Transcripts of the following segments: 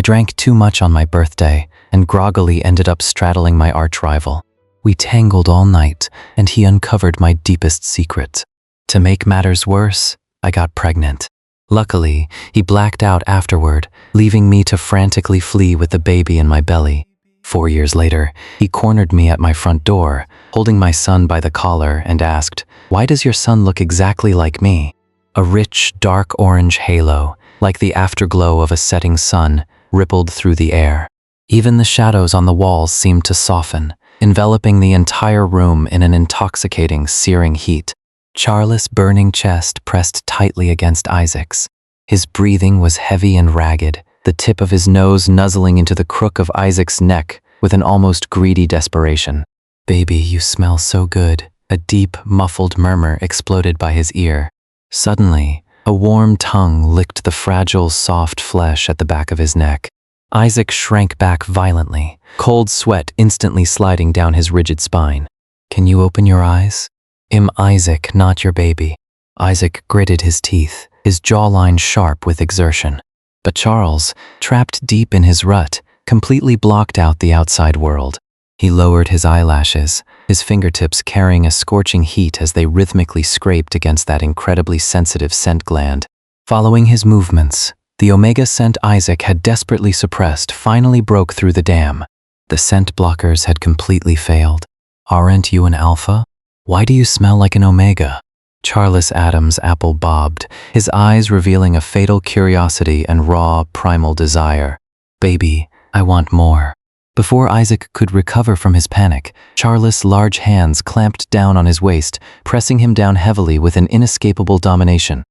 I drank too much on my birthday and groggily ended up straddling my arch-rival. We tangled all night, and he uncovered my deepest secret. To make matters worse, I got pregnant. Luckily, he blacked out afterward, leaving me to frantically flee with the baby in my belly. 4 years later, he cornered me at my front door, holding my son by the collar, and asked, "Why does your son look exactly like me?" A rich, dark orange halo, like the afterglow of a setting sun, rippled through the air. Even the shadows on the walls seemed to soften, enveloping the entire room in an intoxicating, searing heat. Charles' burning chest pressed tightly against Isaac's. His breathing was heavy and ragged, the tip of his nose nuzzling into the crook of Isaac's neck with an almost greedy desperation. "Baby, you smell so good," a deep, muffled murmur exploded by his ear. Suddenly, a warm tongue licked the fragile, soft flesh at the back of his neck. Isaac shrank back violently, cold sweat instantly sliding down his rigid spine. "Can you open your eyes?" "I'm Isaac, not your baby." Isaac gritted his teeth, his jawline sharp with exertion. But Charles, trapped deep in his rut, completely blocked out the outside world. He lowered his eyelashes, his fingertips carrying a scorching heat as they rhythmically scraped against that incredibly sensitive scent gland. Following his movements, the omega scent Isaac had desperately suppressed finally broke through the dam. The scent blockers had completely failed. "Aren't you an alpha? Why do you smell like an omega?" Charles Adams' apple bobbed, his eyes revealing a fatal curiosity and raw, primal desire. "Baby, I want more." Before Isaac could recover from his panic, Charles' large hands clamped down on his waist, pressing him down heavily with an inescapable domination.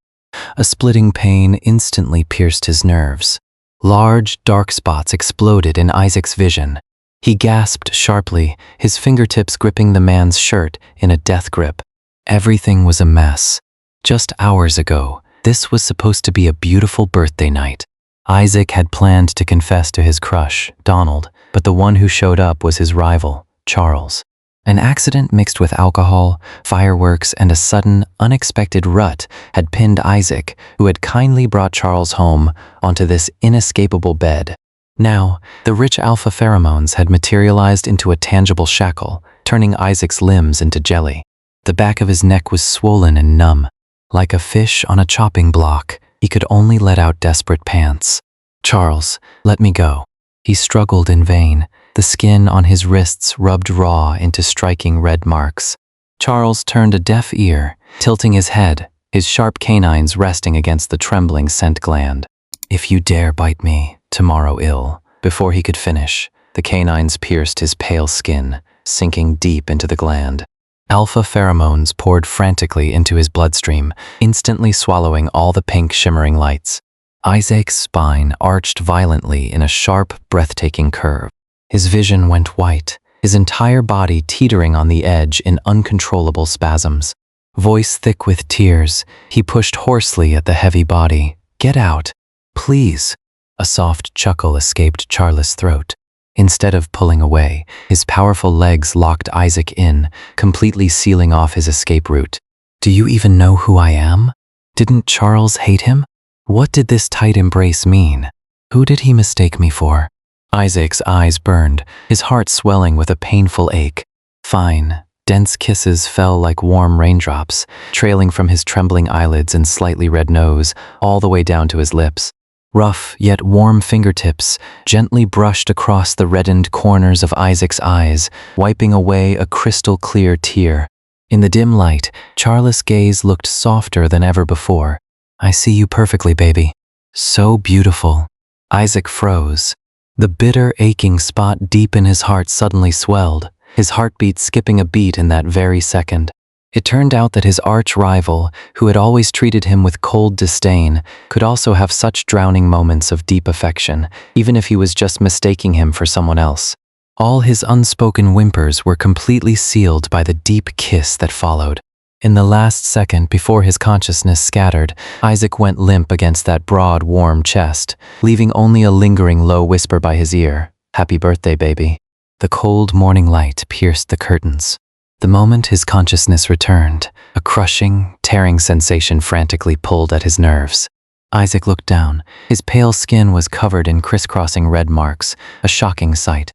A splitting pain instantly pierced his nerves. Large, dark spots exploded in Isaac's vision. He gasped sharply, his fingertips gripping the man's shirt in a death grip. Everything was a mess. Just hours ago, this was supposed to be a beautiful birthday night. Isaac had planned to confess to his crush, Donald, but the one who showed up was his rival, Charles. An accident mixed with alcohol, fireworks, and a sudden, unexpected rut had pinned Isaac, who had kindly brought Charles home, onto this inescapable bed. Now, the rich alpha pheromones had materialized into a tangible shackle, turning Isaac's limbs into jelly. The back of his neck was swollen and numb. Like a fish on a chopping block, he could only let out desperate pants. "Charles, let me go." He struggled in vain, the skin on his wrists rubbed raw into striking red marks. Charles turned a deaf ear, tilting his head, his sharp canines resting against the trembling scent gland. "If you dare bite me, tomorrow ill." Before he could finish, the canines pierced his pale skin, sinking deep into the gland. Alpha pheromones poured frantically into his bloodstream, instantly swallowing all the pink shimmering lights. Isaac's spine arched violently in a sharp, breathtaking curve. His vision went white, his entire body teetering on the edge in uncontrollable spasms. Voice thick with tears, he pushed hoarsely at the heavy body. "Get out, please." A soft chuckle escaped Charles' throat. Instead of pulling away, his powerful legs locked Isaac in, completely sealing off his escape route. "Do you even know who I am? Didn't Charles hate him? What did this tight embrace mean? Who did he mistake me for?" Isaac's eyes burned, his heart swelling with a painful ache. Fine, dense kisses fell like warm raindrops, trailing from his trembling eyelids and slightly red nose, all the way down to his lips. Rough yet warm fingertips gently brushed across the reddened corners of Isaac's eyes, wiping away a crystal-clear tear. In the dim light, Charles' gaze looked softer than ever before. "I see you perfectly, baby. So beautiful." Isaac froze. The bitter, aching spot deep in his heart suddenly swelled, his heartbeat skipping a beat in that very second. It turned out that his arch-rival, who had always treated him with cold disdain, could also have such drowning moments of deep affection, even if he was just mistaking him for someone else. All his unspoken whimpers were completely sealed by the deep kiss that followed. In the last second before his consciousness scattered, Isaac went limp against that broad, warm chest, leaving only a lingering low whisper by his ear, "Happy birthday, baby." The cold morning light pierced the curtains. The moment his consciousness returned, a crushing, tearing sensation frantically pulled at his nerves. Isaac looked down. His pale skin was covered in crisscrossing red marks, a shocking sight.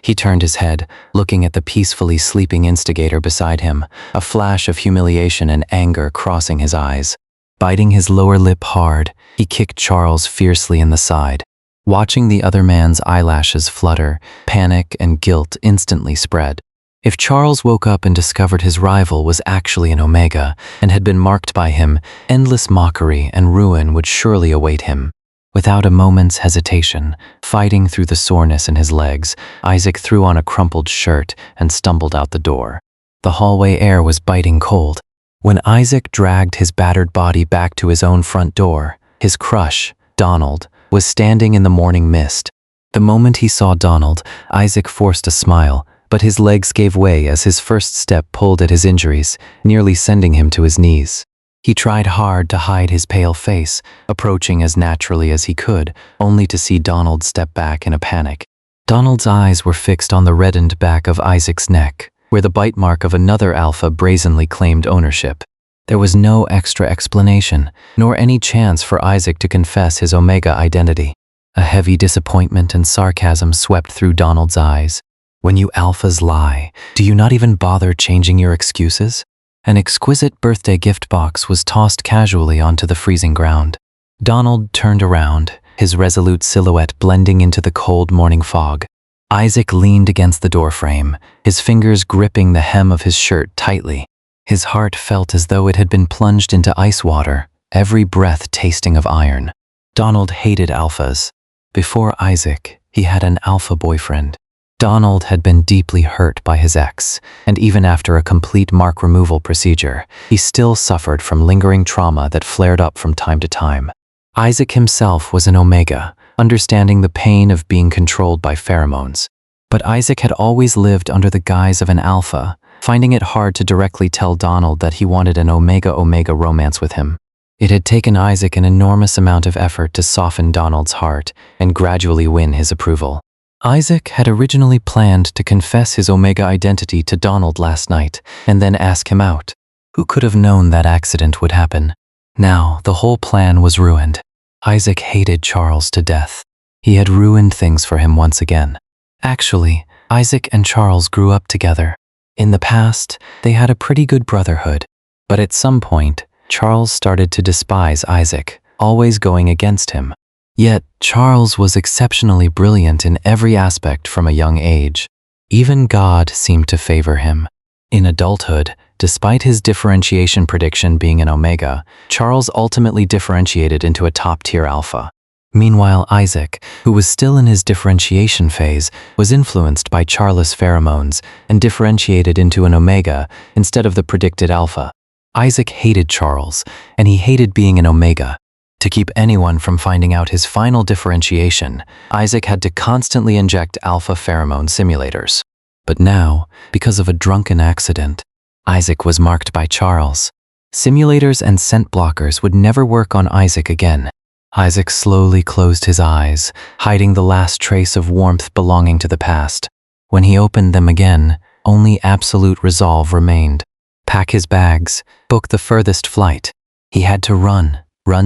He turned his head, looking at the peacefully sleeping instigator beside him, a flash of humiliation and anger crossing his eyes. Biting his lower lip hard, he kicked Charles fiercely in the side. Watching the other man's eyelashes flutter, panic and guilt instantly spread. If Charles woke up and discovered his rival was actually an Omega and had been marked by him, endless mockery and ruin would surely await him. Without a moment's hesitation, fighting through the soreness in his legs, Isaac threw on a crumpled shirt and stumbled out the door. The hallway air was biting cold. When Isaac dragged his battered body back to his own front door, his crush, Donald, was standing in the morning mist. The moment he saw Donald, Isaac forced a smile, but his legs gave way as his first step pulled at his injuries, nearly sending him to his knees. He tried hard to hide his pale face, approaching as naturally as he could, only to see Donald step back in a panic. Donald's eyes were fixed on the reddened back of Isaac's neck, where the bite mark of another alpha brazenly claimed ownership. There was no extra explanation, nor any chance for Isaac to confess his Omega identity. A heavy disappointment and sarcasm swept through Donald's eyes. When you alphas lie, do you not even bother changing your excuses? An exquisite birthday gift box was tossed casually onto the freezing ground. Donald turned around, his resolute silhouette blending into the cold morning fog. Isaac leaned against the doorframe, his fingers gripping the hem of his shirt tightly. His heart felt as though it had been plunged into ice water, every breath tasting of iron. Donald hated alphas. Before Isaac, he had an alpha boyfriend. Donald had been deeply hurt by his ex, and even after a complete mark removal procedure, he still suffered from lingering trauma that flared up from time to time. Isaac himself was an Omega, understanding the pain of being controlled by pheromones. But Isaac had always lived under the guise of an alpha, finding it hard to directly tell Donald that he wanted an Omega-Omega romance with him. It had taken Isaac an enormous amount of effort to soften Donald's heart and gradually win his approval. Isaac had originally planned to confess his Omega identity to Donald last night and then ask him out. Who could have known that accident would happen? Now, the whole plan was ruined. Isaac hated Charles to death. He had ruined things for him once again. Actually, Isaac and Charles grew up together. In the past, they had a pretty good brotherhood. But at some point, Charles started to despise Isaac, always going against him. Yet, Charles was exceptionally brilliant in every aspect from a young age. Even God seemed to favor him. In adulthood, despite his differentiation prediction being an Omega, Charles ultimately differentiated into a top-tier alpha. Meanwhile, Isaac, who was still in his differentiation phase, was influenced by Charles pheromones and differentiated into an Omega instead of the predicted alpha. Isaac hated Charles, and he hated being an Omega. To keep anyone from finding out his final differentiation, Isaac had to constantly inject alpha pheromone simulators. But now, because of a drunken accident, Isaac was marked by Charles. Simulators and scent blockers would never work on Isaac again. Isaac slowly closed his eyes, hiding the last trace of warmth belonging to the past. When he opened them again, only absolute resolve remained. Pack his bags, book the furthest flight. He had to run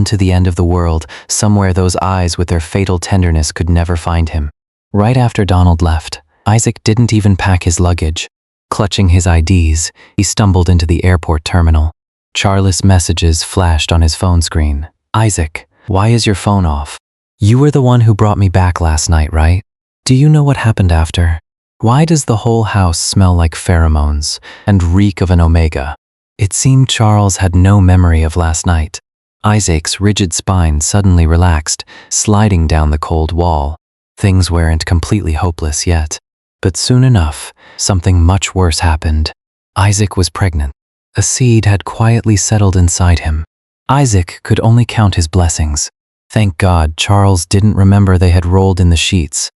to the end of the world, somewhere those eyes with their fatal tenderness could never find him. Right after Donald left, Isaac didn't even pack his luggage. Clutching his IDs, he stumbled into the airport terminal. Charles' messages flashed on his phone screen. Isaac, why is your phone off? You were the one who brought me back last night, right? Do you know what happened after? Why does the whole house smell like pheromones and reek of an Omega? It seemed Charles had no memory of last night. Isaac's rigid spine suddenly relaxed, sliding down the cold wall. Things weren't completely hopeless yet. But soon enough, something much worse happened. Isaac was pregnant. A seed had quietly settled inside him. Isaac could only count his blessings. Thank God Charles didn't remember they had rolled in the sheets.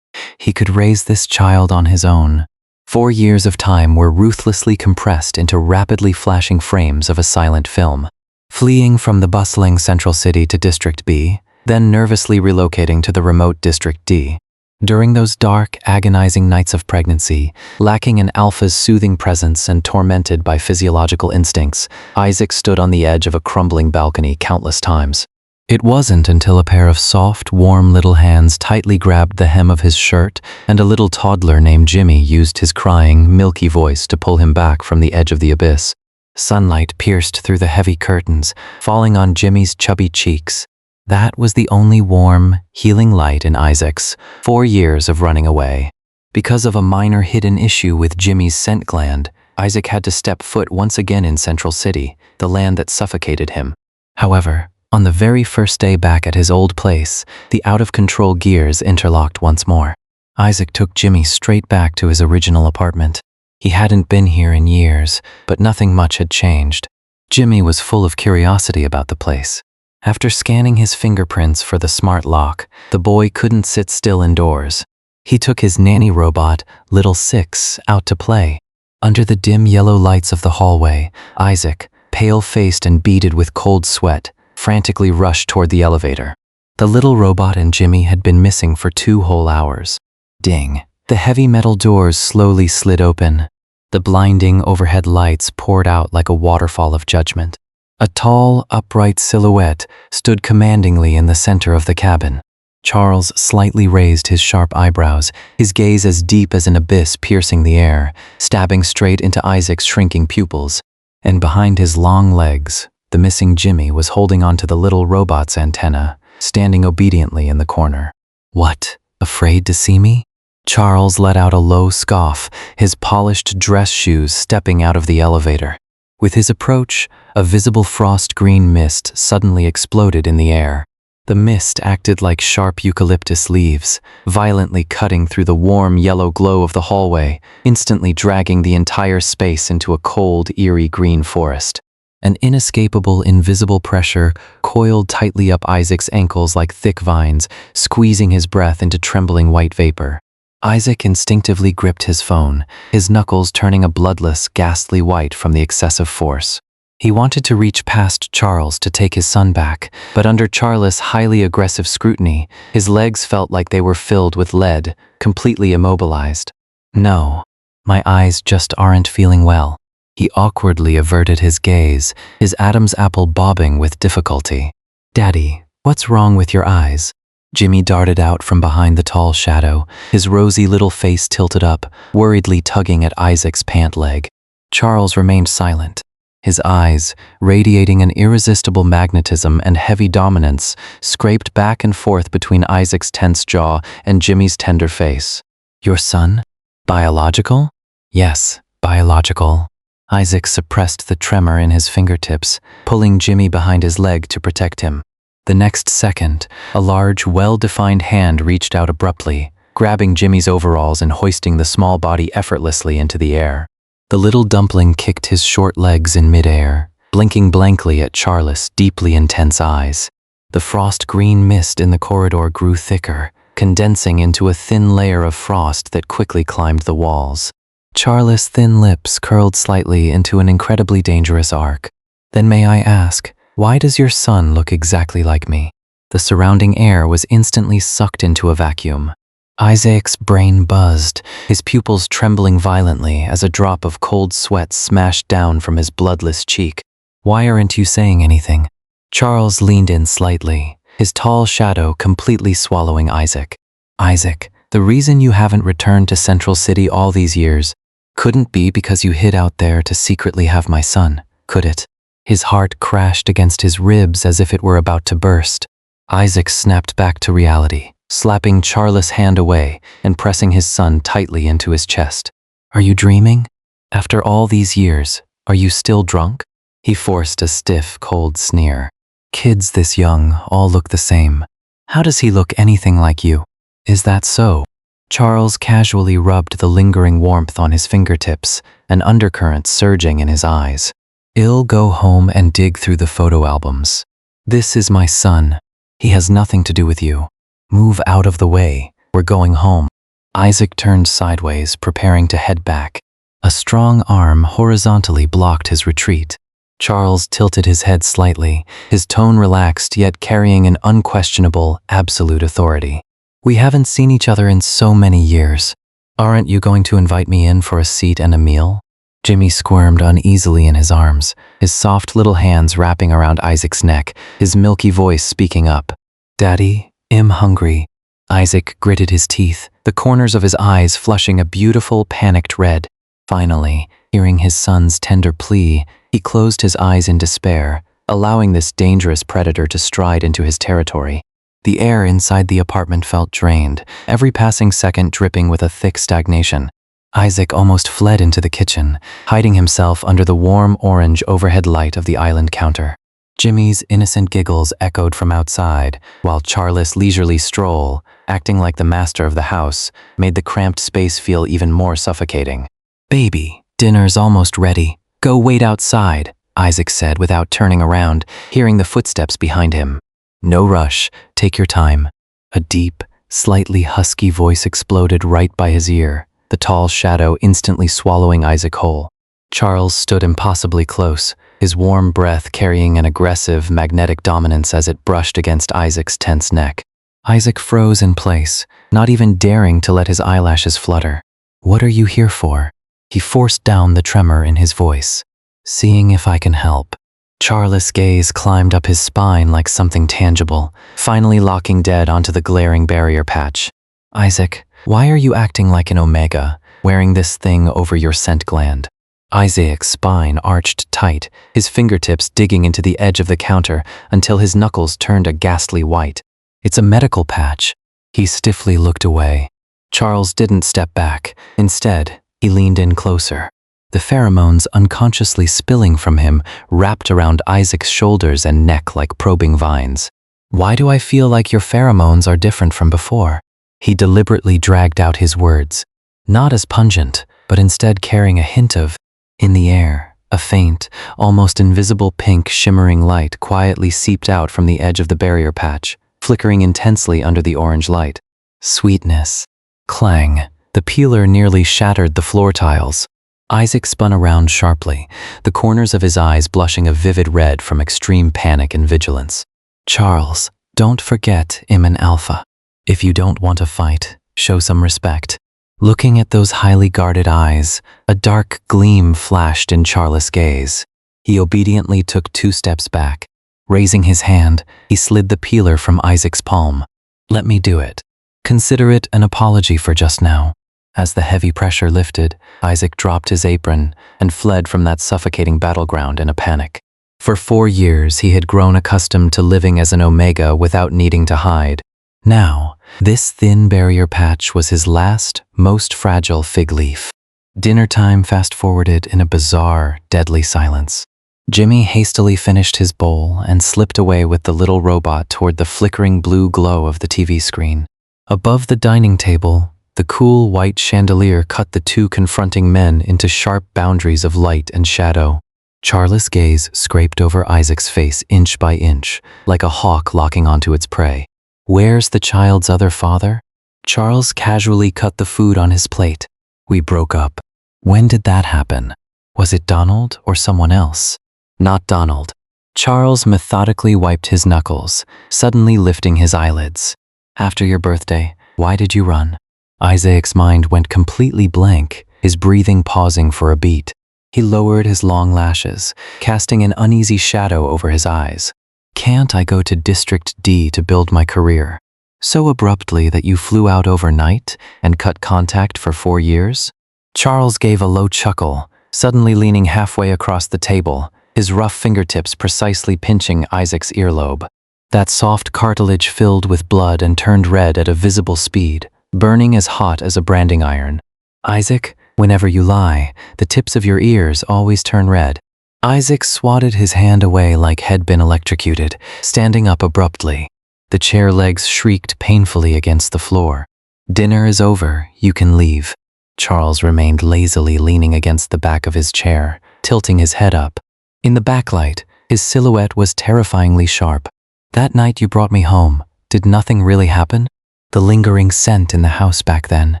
He could raise this child on his own. 4 years of time were ruthlessly compressed into rapidly flashing frames of a silent film. Fleeing from the bustling central city to District B, then nervously relocating to the remote District D. During those dark, agonizing nights of pregnancy, lacking an alpha's soothing presence and tormented by physiological instincts, Isaac stood on the edge of a crumbling balcony countless times. It wasn't until a pair of soft, warm little hands tightly grabbed the hem of his shirt and a little toddler named Jimmy used his crying, milky voice to pull him back from the edge of the abyss. Sunlight pierced through the heavy curtains, falling on Jimmy's chubby cheeks. That was the only warm, healing light in Isaac's 4 years of running away. Because of a minor hidden issue with Jimmy's scent gland, Isaac had to step foot once again in Central City, the land that suffocated him. However, on the very first day back at his old place, the out-of-control gears interlocked once more. Isaac took Jimmy straight back to his original apartment. He hadn't been here in years, but nothing much had changed. Jimmy was full of curiosity about the place. After scanning his fingerprints for the smart lock, the boy couldn't sit still indoors. He took his nanny robot, Little Six, out to play. Under the dim yellow lights of the hallway, Isaac, pale-faced and beaded with cold sweat, frantically rushed toward the elevator. The little robot and Jimmy had been missing for 2 whole hours. Ding! The heavy metal doors slowly slid open. The blinding overhead lights poured out like a waterfall of judgment. A tall, upright silhouette stood commandingly in the center of the cabin. Charles slightly raised his sharp eyebrows, his gaze as deep as an abyss piercing the air, stabbing straight into Isaac's shrinking pupils. And behind his long legs, the missing Jimmy was holding onto the little robot's antenna, standing obediently in the corner. "What, afraid to see me?" Charles let out a low scoff, his polished dress shoes stepping out of the elevator. With his approach, a visible frost-green mist suddenly exploded in the air. The mist acted like sharp eucalyptus leaves, violently cutting through the warm yellow glow of the hallway, instantly dragging the entire space into a cold, eerie green forest. An inescapable, invisible pressure coiled tightly up Isaac's ankles like thick vines, squeezing his breath into trembling white vapor. Isaac instinctively gripped his phone, his knuckles turning a bloodless, ghastly white from the excessive force. He wanted to reach past Charles to take his son back, but under Charles' highly aggressive scrutiny, his legs felt like they were filled with lead, completely immobilized. "No, my eyes just aren't feeling well." He awkwardly averted his gaze, his Adam's apple bobbing with difficulty. "Daddy, what's wrong with your eyes?" Jimmy darted out from behind the tall shadow, his rosy little face tilted up, worriedly tugging at Isaac's pant leg. Charles remained silent. His eyes, radiating an irresistible magnetism and heavy dominance, scraped back and forth between Isaac's tense jaw and Jimmy's tender face. "Your son? Biological?" "Yes, biological." Isaac suppressed the tremor in his fingertips, pulling Jimmy behind his leg to protect him. The next second, a large, well-defined hand reached out abruptly, grabbing Jimmy's overalls and hoisting the small body effortlessly into the air. The little dumpling kicked his short legs in midair, blinking blankly at Charles' deeply intense eyes. The frost-green mist in the corridor grew thicker, condensing into a thin layer of frost that quickly climbed the walls. Charles' thin lips curled slightly into an incredibly dangerous arc. "Then may I ask, why does your son look exactly like me?" The surrounding air was instantly sucked into a vacuum. Isaac's brain buzzed, his pupils trembling violently as a drop of cold sweat smashed down from his bloodless cheek. "Why aren't you saying anything?" Charles leaned in slightly, his tall shadow completely swallowing Isaac. "Isaac, the reason you haven't returned to Central City all these years couldn't be because you hid out there to secretly have my son, could it?" His heart crashed against his ribs as if it were about to burst. Isaac snapped back to reality, slapping Charles' hand away and pressing his son tightly into his chest. "Are you dreaming? After all these years, are you still drunk?" He forced a stiff, cold sneer. "Kids this young all look the same. How does he look anything like you? Is that so?" Charles casually rubbed the lingering warmth on his fingertips, an undercurrent surging in his eyes. "I'll go home and dig through the photo albums. This is my son. He has nothing to do with you. Move out of the way. We're going home." Isaac turned sideways, preparing to head back. A strong arm horizontally blocked his retreat. Charles tilted his head slightly, his tone relaxed yet carrying an unquestionable, absolute authority. "We haven't seen each other in so many years. Aren't you going to invite me in for a seat and a meal?" Jimmy squirmed uneasily in his arms, his soft little hands wrapping around Isaac's neck, his milky voice speaking up. "Daddy, I'm hungry." Isaac gritted his teeth, the corners of his eyes flushing a beautiful, panicked red. Finally, hearing his son's tender plea, he closed his eyes in despair, allowing this dangerous predator to stride into his territory. The air inside the apartment felt drained, every passing second dripping with a thick stagnation. Isaac almost fled into the kitchen, hiding himself under the warm orange overhead light of the island counter. Jimmy's innocent giggles echoed from outside, while Charles' leisurely stroll, acting like the master of the house, made the cramped space feel even more suffocating. "Baby, dinner's almost ready. Go wait outside," Isaac said without turning around, hearing the footsteps behind him. "No rush, take your time." A deep, slightly husky voice exploded right by his ear, the tall shadow instantly swallowing Isaac whole. Charles stood impossibly close, his warm breath carrying an aggressive, magnetic dominance as it brushed against Isaac's tense neck. Isaac froze in place, not even daring to let his eyelashes flutter. "What are you here for?" He forced down the tremor in his voice. "Seeing if I can help." Charles' gaze climbed up his spine like something tangible, finally locking dead onto the glaring barrier patch. "Isaac, why are you acting like an Omega, wearing this thing over your scent gland?" Isaac's spine arched tight, his fingertips digging into the edge of the counter until his knuckles turned a ghastly white. "It's a medical patch." He stiffly looked away. Charles didn't step back. Instead, he leaned in closer. The pheromones unconsciously spilling from him wrapped around Isaac's shoulders and neck like probing vines. "Why do I feel like your pheromones are different from before?" He deliberately dragged out his words, not as pungent, but instead carrying a hint of. In the air, a faint, almost invisible pink shimmering light quietly seeped out from the edge of the barrier patch, flickering intensely under the orange light. Sweetness. Clang. The peeler nearly shattered the floor tiles. Isaac spun around sharply, the corners of his eyes blushing a vivid red from extreme panic and vigilance. "Charles, don't forget I'm an alpha. If you don't want to fight, show some respect." Looking at those highly guarded eyes, a dark gleam flashed in Charles' gaze. He obediently took 2 steps back. Raising his hand, he slid the peeler from Isaac's palm. "Let me do it. Consider it an apology for just now." As the heavy pressure lifted, Isaac dropped his apron and fled from that suffocating battleground in a panic. For 4 years, he had grown accustomed to living as an Omega without needing to hide. Now, this thin barrier patch was his last, most fragile fig leaf. Dinner time fast-forwarded in a bizarre, deadly silence. Jimmy hastily finished his bowl and slipped away with the little robot toward the flickering blue glow of the TV screen. Above the dining table, the cool white chandelier cut the 2 confronting men into sharp boundaries of light and shadow. Charles' gaze scraped over Isaac's face inch by inch, like a hawk locking onto its prey. "Where's the child's other father?" Charles casually cut the food on his plate. "We broke up." "When did that happen? Was it Donald or someone else?" "Not Donald." Charles methodically wiped his knuckles, suddenly lifting his eyelids. "After your birthday, why did you run?" Isaac's mind went completely blank, his breathing pausing for a beat. He lowered his long lashes, casting an uneasy shadow over his eyes. "Can't I go to District D to build my career? So abruptly that you flew out overnight and cut contact for 4 years?" Charles gave a low chuckle, suddenly leaning halfway across the table, his rough fingertips precisely pinching Isaac's earlobe. That soft cartilage filled with blood and turned red at a visible speed, burning as hot as a branding iron. "Isaac, whenever you lie, the tips of your ears always turn red." Isaac swatted his hand away like he'd been electrocuted, standing up abruptly. The chair legs shrieked painfully against the floor. "Dinner is over, you can leave." Charles remained lazily leaning against the back of his chair, tilting his head up. In the backlight, his silhouette was terrifyingly sharp. "That night you brought me home, did nothing really happen?" The lingering scent in the house back then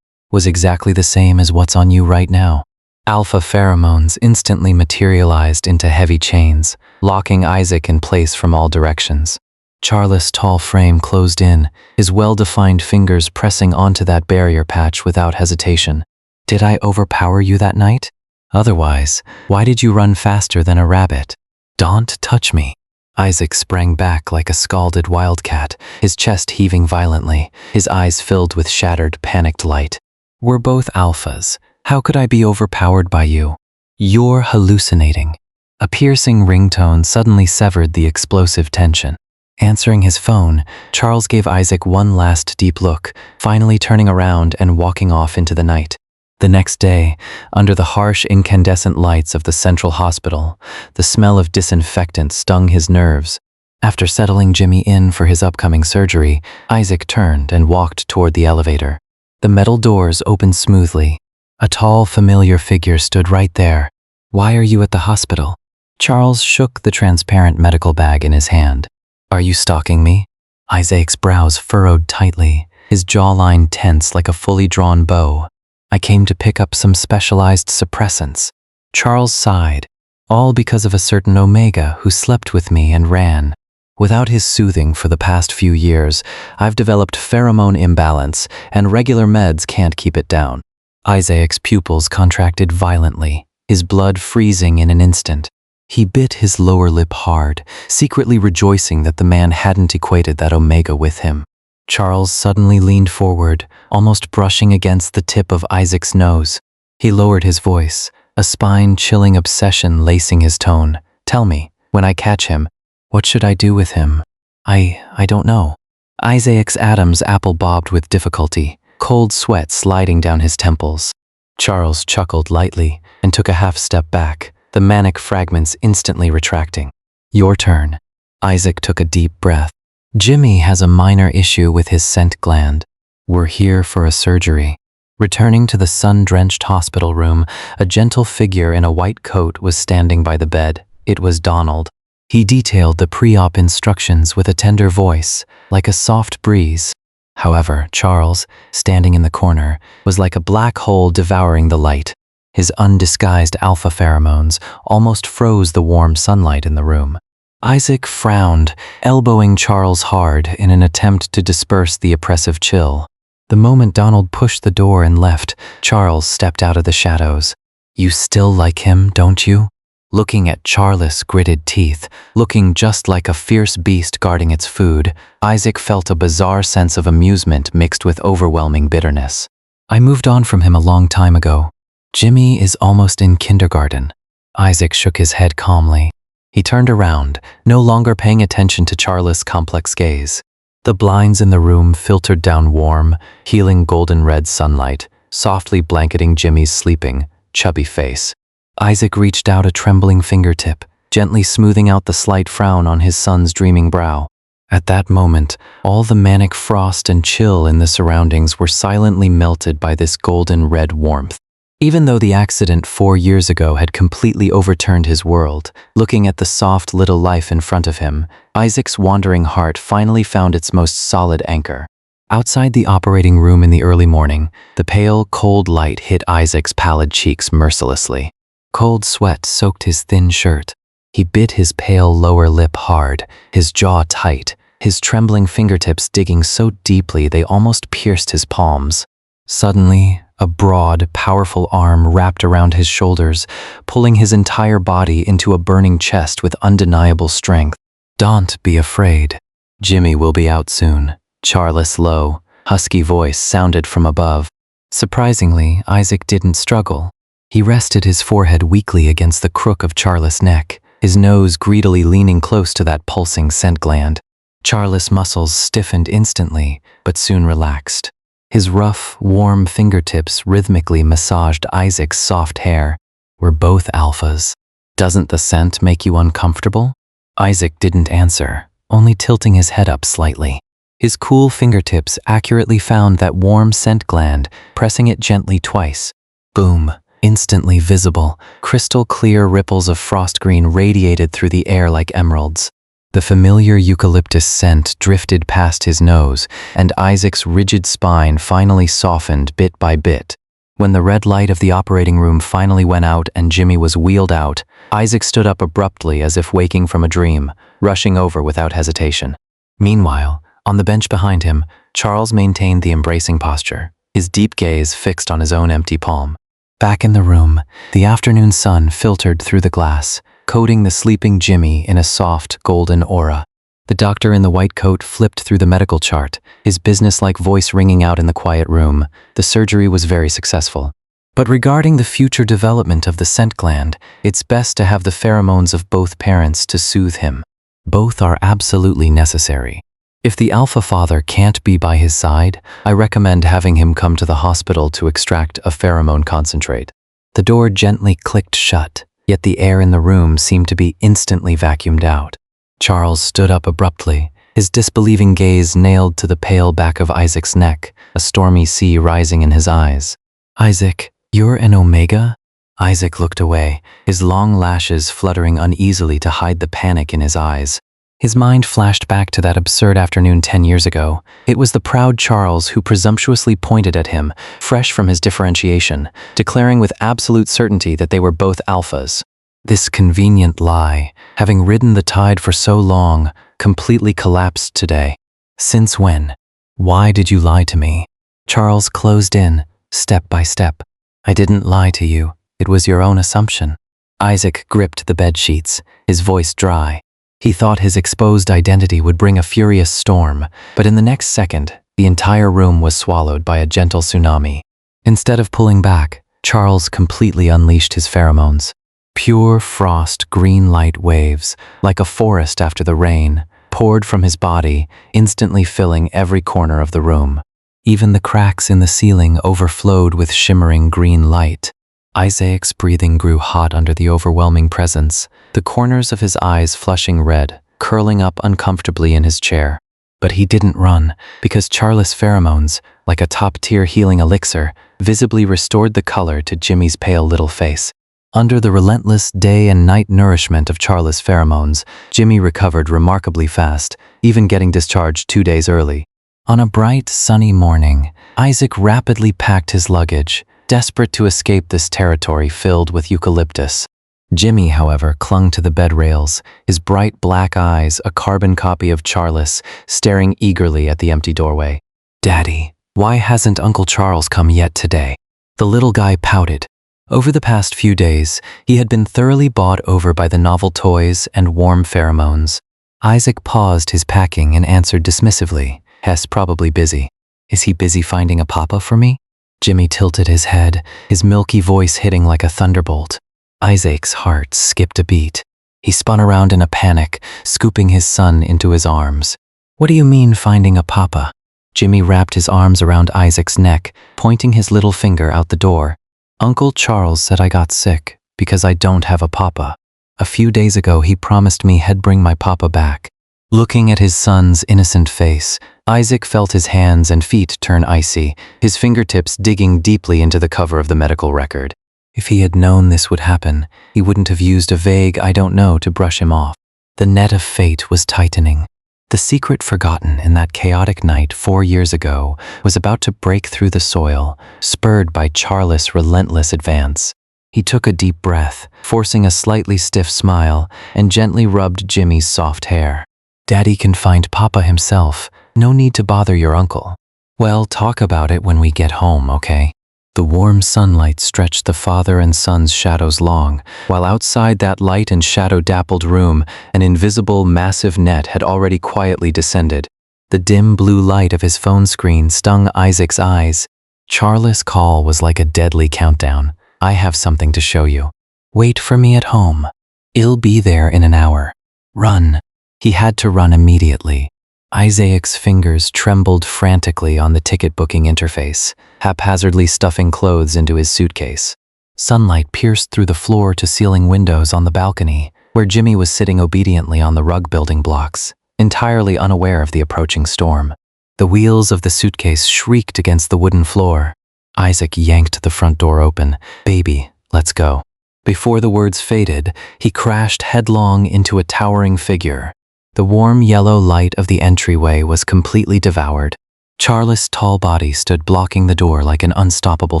was exactly the same as what's on you right now. Alpha pheromones instantly materialized into heavy chains, locking Isaac in place from all directions. Charles' tall frame closed in, his well-defined fingers pressing onto that barrier patch without hesitation. "Did I overpower you that night?" Otherwise, why did you run faster than a rabbit? Don't touch me. Isaac sprang back like a scalded wildcat, his chest heaving violently, his eyes filled with shattered, panicked light. We're both alphas. How could I be overpowered by you? You're hallucinating. A piercing ringtone suddenly severed the explosive tension. Answering his phone, Charles gave Isaac one last deep look, finally turning around and walking off into the night. The next day, under the harsh incandescent lights of the central hospital, the smell of disinfectant stung his nerves. After settling Jimmy in for his upcoming surgery, Isaac turned and walked toward the elevator. The metal doors opened smoothly. A tall, familiar figure stood right there. Why are you at the hospital? Charles shook the transparent medical bag in his hand. Are you stalking me? Isaac's brows furrowed tightly, his jawline tense like a fully drawn bow. I came to pick up some specialized suppressants. Charles sighed, all because of a certain Omega who slept with me and ran. Without his soothing for the past few years, I've developed pheromone imbalance, and regular meds can't keep it down. Isaac's pupils contracted violently, his blood freezing in an instant. He bit his lower lip hard, secretly rejoicing that the man hadn't equated that Omega with him. Charles suddenly leaned forward, almost brushing against the tip of Isaac's nose. He lowered his voice, a spine-chilling obsession lacing his tone. Tell me, when I catch him, what should I do with him? I don't know. Isaac's atoms apple-bobbed with difficulty, cold sweat sliding down his temples. Charles chuckled lightly and took a half-step back, the manic fragments instantly retracting. Your turn. Isaac took a deep breath. Jimmy has a minor issue with his scent gland. We're here for a surgery. Returning to the sun-drenched hospital room, a gentle figure in a white coat was standing by the bed. It was Donald. He detailed the pre-op instructions with a tender voice, like a soft breeze. However, Charles, standing in the corner, was like a black hole devouring the light. His undisguised alpha pheromones almost froze the warm sunlight in the room. Isaac frowned, elbowing Charles hard in an attempt to disperse the oppressive chill. The moment Donald pushed the door and left, Charles stepped out of the shadows. You still like him, don't you? Looking at Charles' gritted teeth, looking just like a fierce beast guarding its food, Isaac felt a bizarre sense of amusement mixed with overwhelming bitterness. I moved on from him a long time ago. Jimmy is almost in kindergarten. Isaac shook his head calmly. He turned around, no longer paying attention to Charles' complex gaze. The blinds in the room filtered down warm, healing golden-red sunlight, softly blanketing Jimmy's sleeping, chubby face. Isaac reached out a trembling fingertip, gently smoothing out the slight frown on his son's dreaming brow. At that moment, all the manic frost and chill in the surroundings were silently melted by this golden-red warmth. Even though the accident 4 years ago had completely overturned his world, looking at the soft little life in front of him, Isaac's wandering heart finally found its most solid anchor. Outside the operating room in the early morning, the pale, cold light hit Isaac's pallid cheeks mercilessly. Cold sweat soaked his thin shirt. He bit his pale lower lip hard, his jaw tight, his trembling fingertips digging so deeply they almost pierced his palms. Suddenly, a broad, powerful arm wrapped around his shoulders, pulling his entire body into a burning chest with undeniable strength. Don't be afraid. Jimmy will be out soon. Charles' low, husky voice sounded from above. Surprisingly, Isaac didn't struggle. He rested his forehead weakly against the crook of Charles' neck, his nose greedily leaning close to that pulsing scent gland. Charles' muscles stiffened instantly, but soon relaxed. His rough, warm fingertips rhythmically massaged Isaac's soft hair. We're both alphas. Doesn't the scent make you uncomfortable? Isaac didn't answer, only tilting his head up slightly. His cool fingertips accurately found that warm scent gland, pressing it gently twice. Boom! Instantly visible, crystal clear ripples of frost green radiated through the air like emeralds. The familiar eucalyptus scent drifted past his nose, and Isaac's rigid spine finally softened bit by bit. When the red light of the operating room finally went out and Jimmy was wheeled out, Isaac stood up abruptly as if waking from a dream, rushing over without hesitation. Meanwhile, on the bench behind him, Charles maintained the embracing posture, his deep gaze fixed on his own empty palm. Back in the room, the afternoon sun filtered through the glass, coating the sleeping Jimmy in a soft, golden aura. The doctor in the white coat flipped through the medical chart, his businesslike voice ringing out in the quiet room. The surgery was very successful. But regarding the future development of the scent gland, it's best to have the pheromones of both parents to soothe him. Both are absolutely necessary. If the alpha father can't be by his side, I recommend having him come to the hospital to extract a pheromone concentrate. The door gently clicked shut, yet the air in the room seemed to be instantly vacuumed out. Charles stood up abruptly, his disbelieving gaze nailed to the pale back of Isaac's neck, a stormy sea rising in his eyes. "Isaac, you're an Omega?" Isaac looked away, his long lashes fluttering uneasily to hide the panic in his eyes. His mind flashed back to that absurd afternoon 10 years ago. It was the proud Charles who presumptuously pointed at him, fresh from his differentiation, declaring with absolute certainty that they were both alphas. This convenient lie, having ridden the tide for so long, completely collapsed today. Since when? Why did you lie to me? Charles closed in, step by step. I didn't lie to you. It was your own assumption. Isaac gripped the bedsheets, his voice dry. He thought his exposed identity would bring a furious storm, but in the next second, the entire room was swallowed by a gentle tsunami. Instead of pulling back, Charles completely unleashed his pheromones. Pure frost green light waves, like a forest after the rain, poured from his body, instantly filling every corner of the room. Even the cracks in the ceiling overflowed with shimmering green light. Isaac's breathing grew hot under the overwhelming presence, the corners of his eyes flushing red, curling up uncomfortably in his chair. But he didn't run, because Charles' pheromones, like a top-tier healing elixir, visibly restored the color to Jimmy's pale little face. Under the relentless day and night nourishment of Charles' pheromones, Jimmy recovered remarkably fast, even getting discharged 2 days early. On a bright, sunny morning, Isaac rapidly packed his luggage, desperate to escape this territory filled with eucalyptus. Jimmy, however, clung to the bed rails, his bright black eyes, a carbon copy of Charles, staring eagerly at the empty doorway. "Daddy, why hasn't Uncle Charles come yet today?" The little guy pouted. Over the past few days, he had been thoroughly bought over by the novel toys and warm pheromones. Isaac paused his packing and answered dismissively, "Hess probably busy." "Is he busy finding a papa for me?" Jimmy tilted his head, his milky voice hitting like a thunderbolt. Isaac's heart skipped a beat. He spun around in a panic, scooping his son into his arms. "What do you mean finding a papa?" Jimmy wrapped his arms around Isaac's neck, pointing his little finger out the door. "Uncle Charles said I got sick because I don't have a papa. A few days ago he promised me he'd bring my papa back." Looking at his son's innocent face, Isaac felt his hands and feet turn icy, his fingertips digging deeply into the cover of the medical record. If he had known this would happen, he wouldn't have used a vague "I don't know" to brush him off. The net of fate was tightening. The secret forgotten in that chaotic night 4 years ago was about to break through the soil, spurred by Charles' relentless advance. He took a deep breath, forcing a slightly stiff smile, and gently rubbed Jimmy's soft hair. "Daddy can find Papa himself. No need to bother your uncle." "Well, talk about it when we get home, okay?" The warm sunlight stretched the father and son's shadows long, while outside that light and shadow-dappled room, an invisible, massive net had already quietly descended. The dim blue light of his phone screen stung Isaac's eyes. Charles' call was like a deadly countdown. "I have something to show you. Wait for me at home. I'll be there in an hour. Run." He had to run immediately. Isaac's fingers trembled frantically on the ticket booking interface, haphazardly stuffing clothes into his suitcase. Sunlight pierced through the floor-to-ceiling windows on the balcony, where Jimmy was sitting obediently on the rug building blocks, entirely unaware of the approaching storm. The wheels of the suitcase shrieked against the wooden floor. Isaac yanked the front door open. "Baby, let's go." Before the words faded, he crashed headlong into a towering figure. The warm yellow light of the entryway was completely devoured. Charles' tall body stood blocking the door like an unstoppable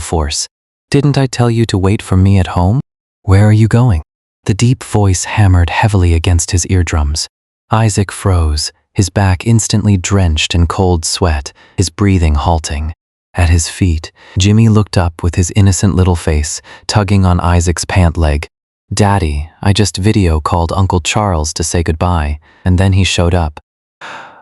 force. "Didn't I tell you to wait for me at home? Where are you going?" The deep voice hammered heavily against his eardrums. Isaac froze, his back instantly drenched in cold sweat, his breathing halting. At his feet, Jimmy looked up with his innocent little face, tugging on Isaac's pant leg. "Daddy, I just video called Uncle Charles to say goodbye, and then he showed up."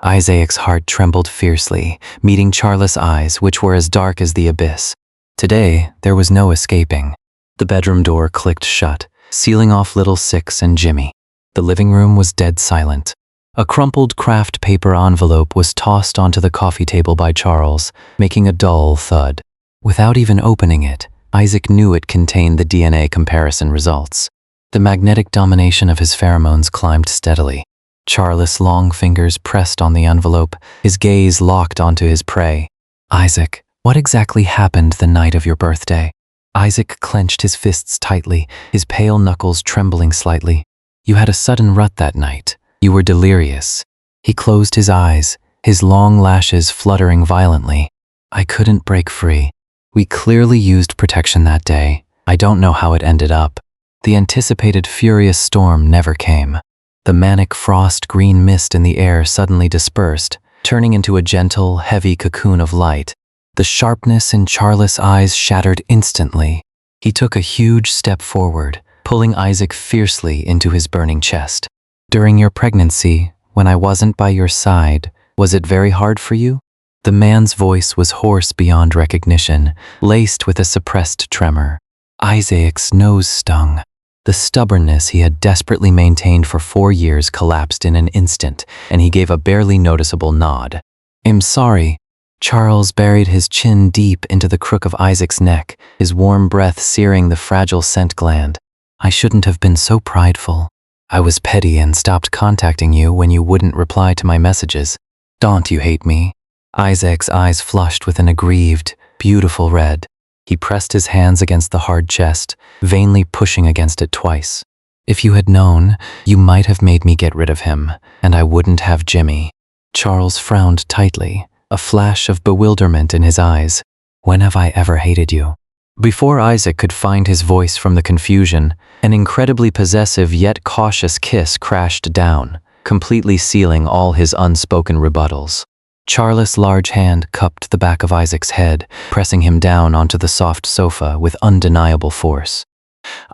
Isaac's heart trembled fiercely, meeting Charles' eyes, which were as dark as the abyss. Today, there was no escaping. The bedroom door clicked shut, sealing off little Six and Jimmy. The living room was dead silent. A crumpled craft paper envelope was tossed onto the coffee table by Charles, making a dull thud. Without even opening it, Isaac knew it contained the DNA comparison results. The magnetic domination of his pheromones climbed steadily. Charles' long fingers pressed on the envelope, his gaze locked onto his prey. "Isaac, what exactly happened the night of your birthday?" Isaac clenched his fists tightly, his pale knuckles trembling slightly. "You had a sudden rut that night. You were delirious." He closed his eyes, his long lashes fluttering violently. "I couldn't break free. We clearly used protection that day. I don't know how it ended up." The anticipated furious storm never came. The manic frost-green mist in the air suddenly dispersed, turning into a gentle, heavy cocoon of light. The sharpness in Charles' eyes shattered instantly. He took a huge step forward, pulling Isaac fiercely into his burning chest. "During your pregnancy, when I wasn't by your side, was it very hard for you?" The man's voice was hoarse beyond recognition, laced with a suppressed tremor. Isaac's nose stung. The stubbornness he had desperately maintained for 4 years collapsed in an instant, and he gave a barely noticeable nod. "I'm sorry." Charles buried his chin deep into the crook of Isaac's neck, his warm breath searing the fragile scent gland. "I shouldn't have been so prideful. I was petty and stopped contacting you when you wouldn't reply to my messages. Don't you hate me?" Isaac's eyes flushed with an aggrieved, beautiful red. He pressed his hands against the hard chest, vainly pushing against it twice. "If you had known, you might have made me get rid of him, and I wouldn't have Jimmy." Charles frowned tightly, a flash of bewilderment in his eyes. "When have I ever hated you?" Before Isaac could find his voice from the confusion, an incredibly possessive yet cautious kiss crashed down, completely sealing all his unspoken rebuttals. Charles' large hand cupped the back of Isaac's head, pressing him down onto the soft sofa with undeniable force.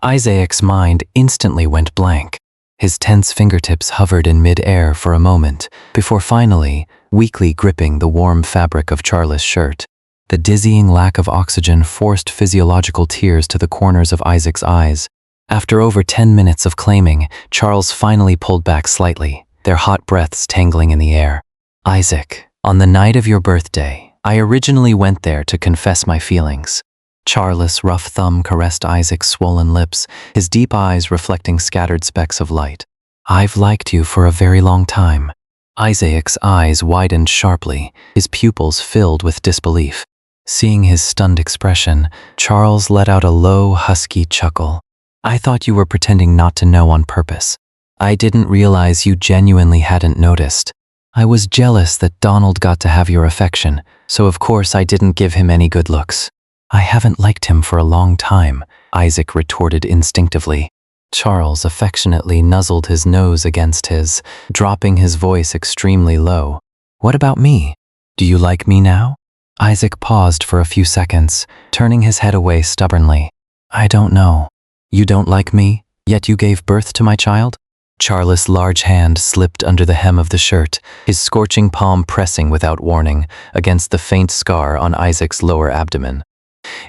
Isaac's mind instantly went blank. His tense fingertips hovered in mid-air for a moment, before finally, weakly gripping the warm fabric of Charles' shirt. The dizzying lack of oxygen forced physiological tears to the corners of Isaac's eyes. After over 10 minutes of claiming, Charles finally pulled back slightly, their hot breaths tangling in the air. "Isaac, on the night of your birthday, I originally went there to confess my feelings." Charles' rough thumb caressed Isaac's swollen lips, his deep eyes reflecting scattered specks of light. "I've liked you for a very long time." Isaac's eyes widened sharply, his pupils filled with disbelief. Seeing his stunned expression, Charles let out a low, husky chuckle. "I thought you were pretending not to know on purpose. I didn't realize you genuinely hadn't noticed. I was jealous that Donald got to have your affection, so of course I didn't give him any good looks." "I haven't liked him for a long time," Isaac retorted instinctively. Charles affectionately nuzzled his nose against his, dropping his voice extremely low. "What about me? Do you like me now?" Isaac paused for a few seconds, turning his head away stubbornly. "I don't know." "You don't like me, yet you gave birth to my child?" Charles' large hand slipped under the hem of the shirt, his scorching palm pressing without warning against the faint scar on Isaac's lower abdomen.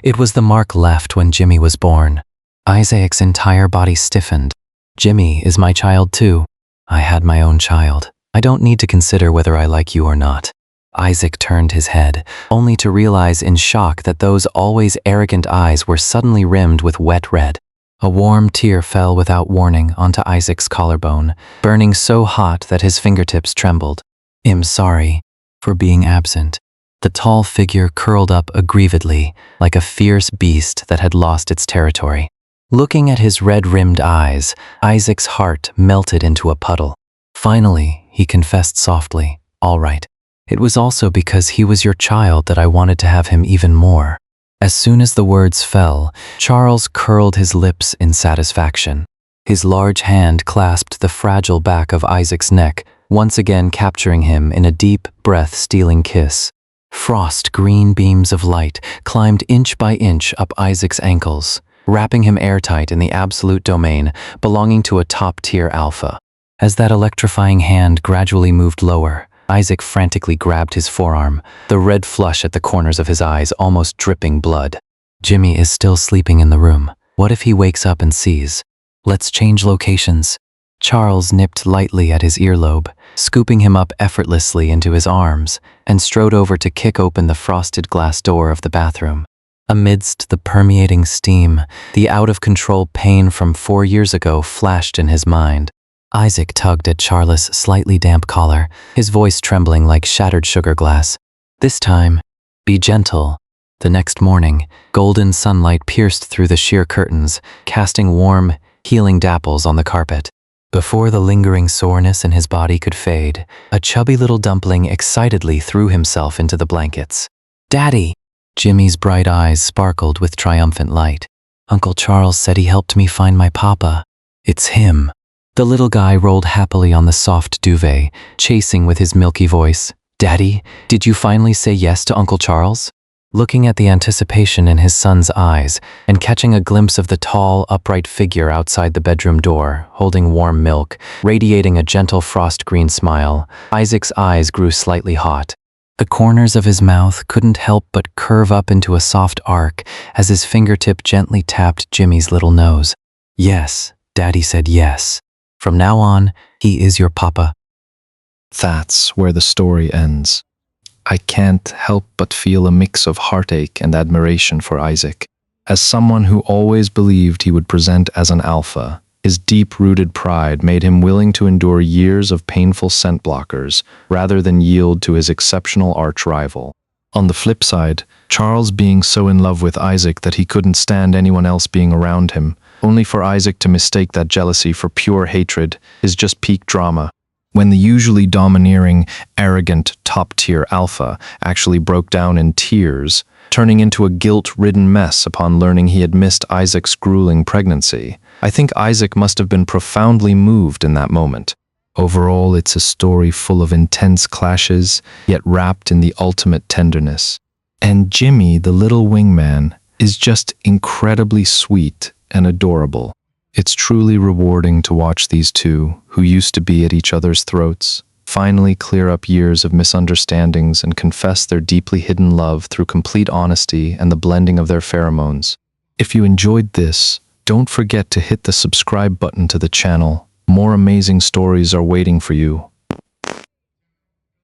It was the mark left when Jimmy was born. Isaac's entire body stiffened. "Jimmy is my child too. I had my own child. I don't need to consider whether I like you or not." Isaac turned his head, only to realize in shock that those always arrogant eyes were suddenly rimmed with wet red. A warm tear fell without warning onto Isaac's collarbone, burning so hot that his fingertips trembled. "I'm sorry for being absent." The tall figure curled up aggrievedly, like a fierce beast that had lost its territory. Looking at his red-rimmed eyes, Isaac's heart melted into a puddle. Finally, he confessed softly, "All right. It was also because he was your child that I wanted to have him even more." As soon as the words fell, Charles curled his lips in satisfaction. His large hand clasped the fragile back of Isaac's neck, once again capturing him in a deep, breath-stealing kiss. Frost green beams of light climbed inch by inch up Isaac's ankles, wrapping him airtight in the absolute domain belonging to a top-tier alpha. As that electrifying hand gradually moved lower, Isaac frantically grabbed his forearm, the red flush at the corners of his eyes almost dripping blood. Jimmy is still sleeping in the room. What if he wakes up and sees? Let's change locations. Charles nipped lightly at his earlobe, scooping him up effortlessly into his arms, and strode over to kick open the frosted glass door of the bathroom. Amidst the permeating steam, the out-of-control pain from 4 years ago flashed in his mind. Isaac tugged at Charles' slightly damp collar, his voice trembling like shattered sugar glass. This time, be gentle. The next morning, golden sunlight pierced through the sheer curtains, casting warm, healing dapples on the carpet. Before the lingering soreness in his body could fade, a chubby little dumpling excitedly threw himself into the blankets. "Daddy!" Jimmy's bright eyes sparkled with triumphant light. "Uncle Charles said he helped me find my papa." "It's him." The little guy rolled happily on the soft duvet, chasing with his milky voice. "Daddy, did you finally say yes to Uncle Charles?" Looking at the anticipation in his son's eyes and catching a glimpse of the tall, upright figure outside the bedroom door, holding warm milk, radiating a gentle frost-green smile, Isaac's eyes grew slightly hot. The corners of his mouth couldn't help but curve up into a soft arc as his fingertip gently tapped Jimmy's little nose. "Yes," Daddy said yes. "From now on, he is your papa." That's where the story ends. I can't help but feel a mix of heartache and admiration for Isaac. As someone who always believed he would present as an alpha, his deep-rooted pride made him willing to endure years of painful scent blockers rather than yield to his exceptional arch-rival. On the flip side, Charles being so in love with Isaac that he couldn't stand anyone else being around him, only for Isaac to mistake that jealousy for pure hatred, is just peak drama. When the usually domineering, arrogant, top-tier alpha actually broke down in tears, turning into a guilt-ridden mess upon learning he had missed Isaac's grueling pregnancy, I think Isaac must have been profoundly moved in that moment. Overall, it's a story full of intense clashes, yet wrapped in the ultimate tenderness. And Jimmy, the little wingman, is just incredibly sweet and adorable. It's truly rewarding to watch these two, who used to be at each other's throats, finally clear up years of misunderstandings and confess their deeply hidden love through complete honesty and the blending of their pheromones. If you enjoyed this, don't forget to hit the subscribe button to the channel. More amazing stories are waiting for you.